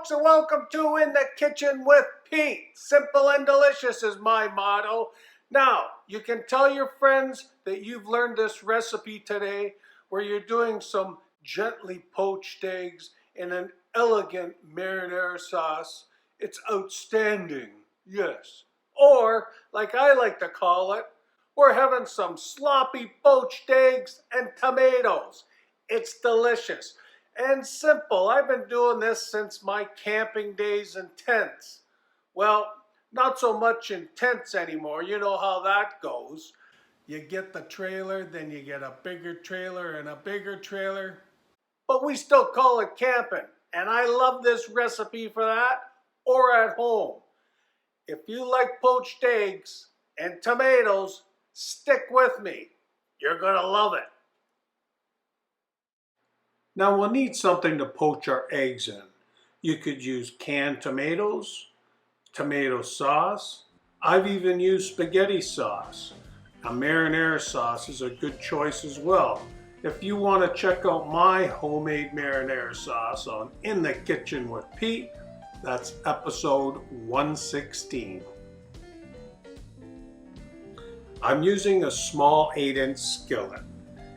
folks, and welcome to In the Kitchen with Pete. Simple and delicious is my motto. Now, you can tell your friends that you've learned this recipe today where you're doing some gently poached eggs in an elegant marinara sauce. It's outstanding, yes. Or, like I like to call it, we're having some sloppy poached eggs and tomatoes. It's delicious and simple. I've been doing this since my camping days in tents. Well, not so much in tents anymore. You know how that goes. You get the trailer, then you get a bigger trailer and a bigger trailer. But we still call it camping. And I love this recipe for that, or at home. If you like poached eggs and tomatoes, stick with me. You're gonna love it. Now we'll need something to poach our eggs in. You could use canned tomatoes, tomato sauce. I've even used spaghetti sauce. A marinara sauce is a good choice as well. If you want to check out my homemade marinara sauce on In the Kitchen with Pete, that's episode 116. I'm using a small 8-inch skillet.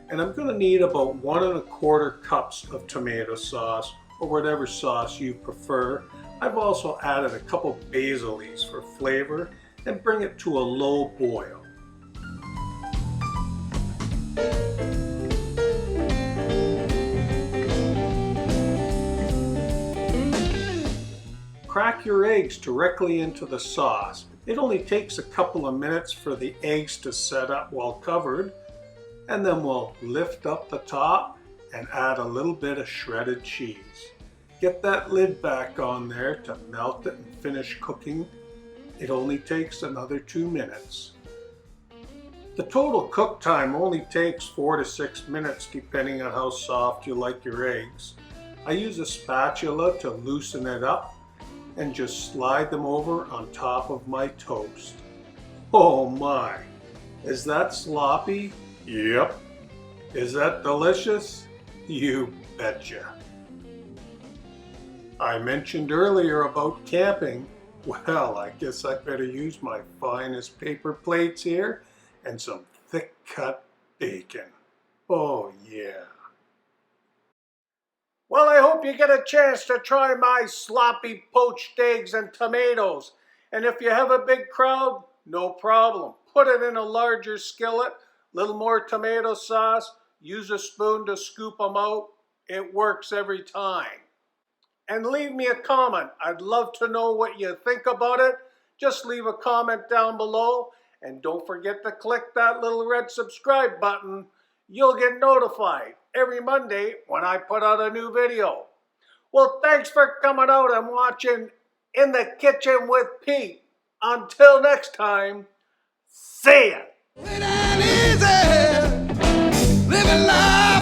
And I'm going to need about 1 1/4 cups of tomato sauce or whatever sauce you prefer. I've also added a couple basil leaves for flavor and bring it to a low boil. Crack your eggs directly into the sauce. It only takes a couple of minutes for the eggs to set up while covered. And then we'll lift up the top and add a little bit of shredded cheese. Get that lid back on there to melt it and finish cooking. It only takes another 2 minutes. The total cook time only takes 4 to 6 minutes depending on how soft you like your eggs. I use a spatula to loosen it up and just slide them over on top of my toast. Oh my, is that sloppy? Yep. Is that delicious? You betcha. I mentioned earlier about camping. Well, I guess I better use my finest paper plates here and some thick cut bacon. Oh yeah. Well, I hope you get a chance to try my sloppy poached eggs and tomatoes. And if you have a big crowd, no problem. Put it in a larger skillet. Little more tomato sauce, use a spoon to scoop them out. It works every time. And leave me a comment. I'd love to know what you think about it. Just leave a comment down below. And don't forget to click that little red subscribe button. You'll get notified every Monday when I put out a new video. Well, thanks for coming out and watching In the Kitchen with Pete. Until next time, see ya. Living life